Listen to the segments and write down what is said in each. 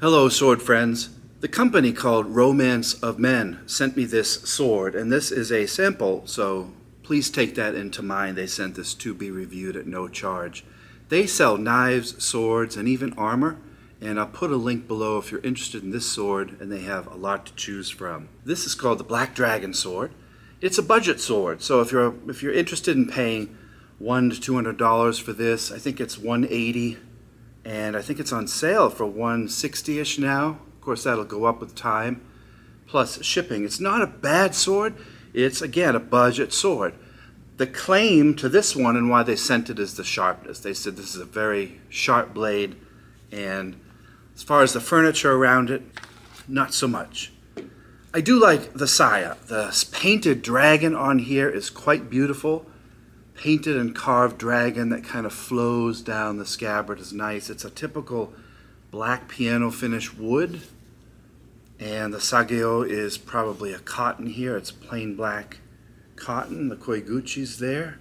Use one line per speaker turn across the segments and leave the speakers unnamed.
Hello, sword friends. The company called Romance of Men sent me this sword, and this is a sample, so please take that into mind. They sent this to be reviewed at no charge. They sell knives, swords, and even armor, and I'll put a link below if you're interested in this sword, and they have a lot to choose from. This is called the Black Dragon sword. It's a budget sword, so if you're interested in paying $100 to $200 for this, I think it's $180. And I think it's on sale for $160-ish now. Of course, that'll go up with time, plus shipping. It's not a bad sword. It's, again, a budget sword. The claim to this one and why they sent it is the sharpness. They said this is a very sharp blade, and as far as the furniture around it, not so much. I do like the saya. The painted dragon on here is quite beautiful. Painted and carved dragon that kind of flows down the scabbard is nice. It's a typical black piano finish wood, and the sageo is probably a cotton here. It's plain black cotton. The koiguchi's there.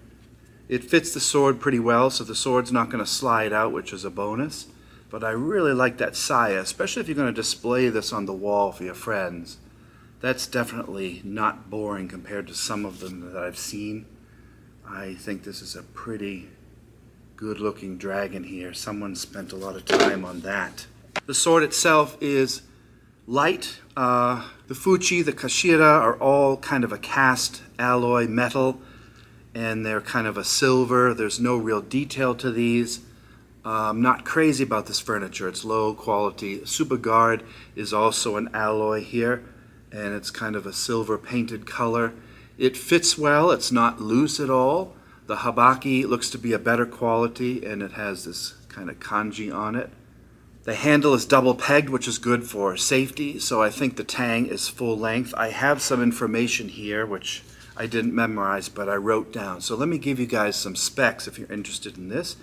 It fits the sword pretty well, so the sword's not going to slide out, which is a bonus. But I really like that saya, especially if you're going to display this on the wall for your friends. That's definitely not boring compared to some of them that I've seen. I think this is a pretty good looking dragon here. Someone spent a lot of time on that. The sword itself is light. The fuchi, the kashira are all kind of a cast alloy metal, and they're kind of a silver. There's no real detail to these. I'm not crazy about this furniture. It's low quality. Super guard is also an alloy here, and it's kind of a silver painted color. It fits well. It's not loose at all. The habaki looks to be a better quality, and it has this kind of kanji on it. The handle is double pegged, which is good for safety, so I think the tang is full length. I have some information here, which I didn't memorize, but I wrote down. So let me give you guys some specs if you're interested in this.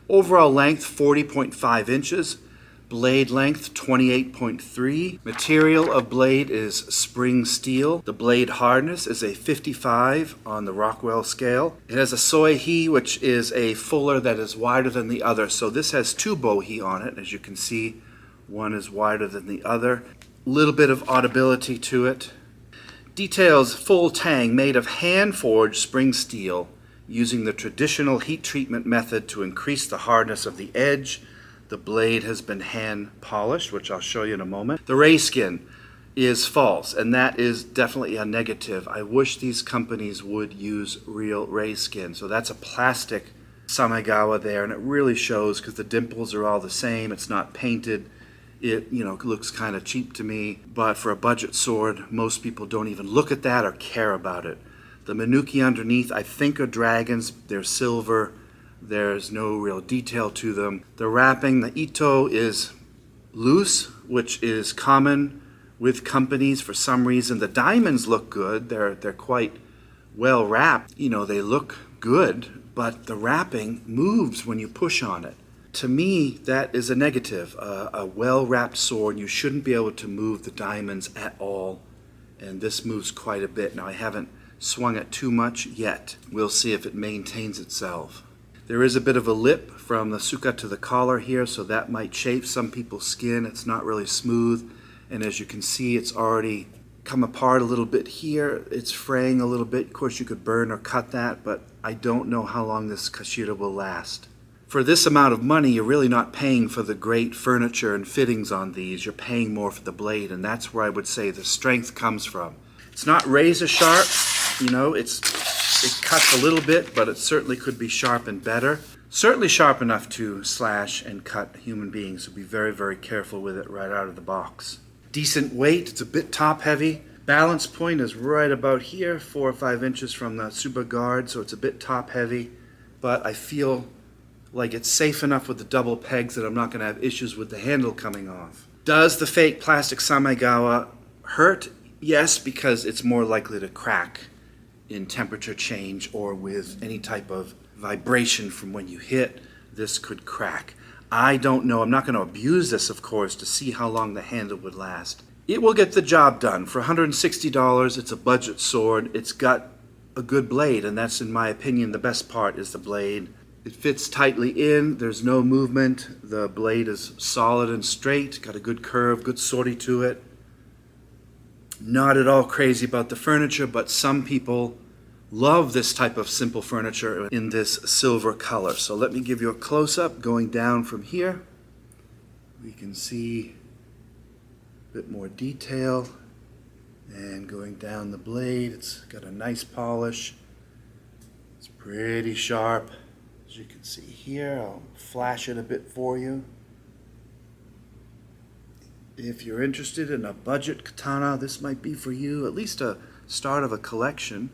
Overall length, 40.5 inches. Blade length, 28.3. Material of blade is spring steel. The blade hardness is a 55 on the Rockwell scale. It has a soihi, which is a fuller that is wider than the other. So this has two bohi on it. As you can see, one is wider than the other. Little bit of audibility to it. Details, full tang made of hand-forged spring steel using the traditional heat treatment method to increase the hardness of the edge. The blade has been hand polished, which I'll show you in a moment. The ray skin is false, and that is definitely a negative. I wish these companies would use real ray skin. So that's a plastic samegawa there, and it really shows because the dimples are all the same. It's not painted. It, looks kind of cheap to me, but for a budget sword, most people don't even look at that or care about it. The minuki underneath, I think, are dragons. They're silver. There's no real detail to them. The wrapping, the ito is loose, which is common with companies for some reason. The diamonds look good. They're quite well wrapped. They look good, but the wrapping moves when you push on it. To me, that is a negative. A well-wrapped sword, you shouldn't be able to move the diamonds at all, and this moves quite a bit. Now, I haven't swung it too much yet. We'll see if it maintains itself. There is a bit of a lip from the suka to the collar here, so that might chafe some people's skin. It's not really smooth, and as you can see, it's already come apart a little bit here. It's fraying a little bit. Of course, you could burn or cut that, but I don't know how long this kashira will last. For this amount of money, you're really not paying for the great furniture and fittings on these. You're paying more for the blade, and that's where I would say the strength comes from. It's not razor sharp, it cuts a little bit, but it certainly could be sharpened better. Certainly sharp enough to slash and cut human beings, so be very, very careful with it right out of the box. Decent weight, it's a bit top heavy. Balance point is right about here, 4 or 5 inches from the super guard, so it's a bit top heavy, but I feel like it's safe enough with the double pegs that I'm not going to have issues with the handle coming off. Does the fake plastic samegawa hurt? Yes, because it's more likely to crack in temperature change or with any type of vibration from when you hit. This could crack. I don't know. I'm not going to abuse this, of course, to see how long the handle would last. It will get the job done. For $160, it's a budget sword. It's got a good blade, and that's, in my opinion, the best part is the blade. It fits tightly in, there's no movement, the blade is solid and straight, got a good curve, good sortie to it. Not at all crazy about the furniture, but some people love this type of simple furniture in this silver color. So let me give you a close-up going down from here. We can see a bit more detail, and going down the blade, it's got a nice polish. It's pretty sharp. As you can see here, I'll flash it a bit for you. If you're interested in a budget katana, this might be for you, at least a start of a collection.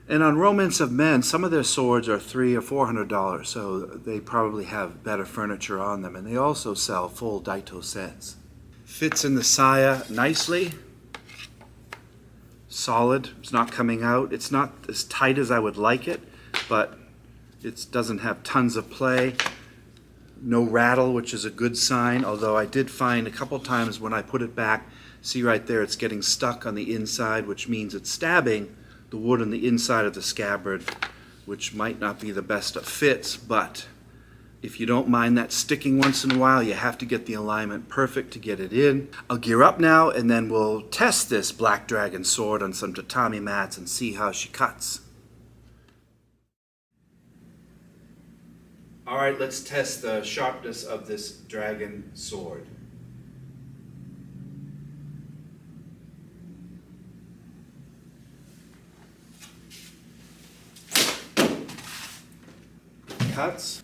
And on Romance of Men, some of their swords are $300 or $400, so they probably have better furniture on them. And they also sell full Daito sets. Fits in the saya nicely. Solid, it's not coming out. It's not as tight as I would like it, but it doesn't have tons of play. No rattle, which is a good sign, although I did find a couple times when I put it back, see right there, it's getting stuck on the inside, which means it's stabbing the wood on the inside of the scabbard, which might not be the best of fits, but if you don't mind that sticking once in a while, you have to get the alignment perfect to get it in. I'll gear up now, and then we'll test this Black Dragon sword on some tatami mats and see how she cuts. All right, let's test the sharpness of this dragon sword. Cuts.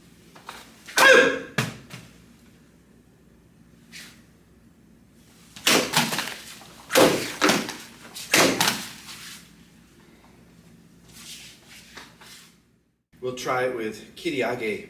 We'll try it with kiriage.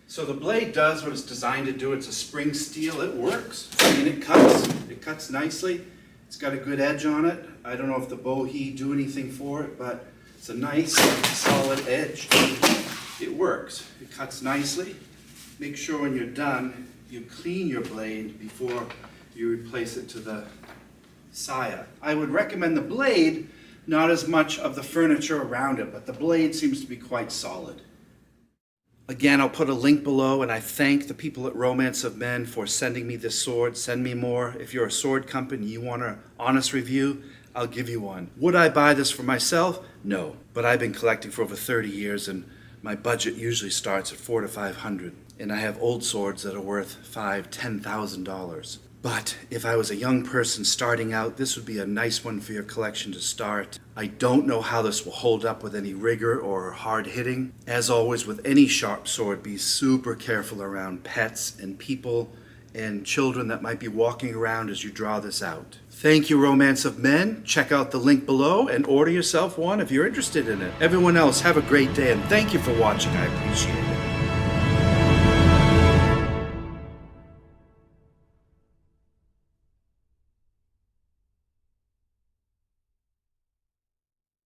So the blade does what it's designed to do. It's a spring steel. It works. I mean, it cuts nicely. It's got a good edge on it. I don't know if the bohi do anything for it, but it's a nice, solid edge. It works. It cuts nicely. Make sure when you're done, you clean your blade before you replace it to the saya. I would recommend the blade, not as much of the furniture around it, but the blade seems to be quite solid. Again, I'll put a link below, and I thank the people at Romance of Men for sending me this sword. Send me more. If you're a sword company, you want an honest review, I'll give you one. Would I buy this for myself? No, but I've been collecting for over 30 years, and my budget usually starts at $400 to $500, and I have old swords that are worth $5,000, $10,000. But if I was a young person starting out, this would be a nice one for your collection to start. I don't know how this will hold up with any rigor or hard hitting. As always, with any sharp sword, be super careful around pets and people and children that might be walking around as you draw this out. Thank you, Romance of Men. Check out the link below and order yourself one if you're interested in it. Everyone else, have a great day, and thank you for watching. I appreciate it.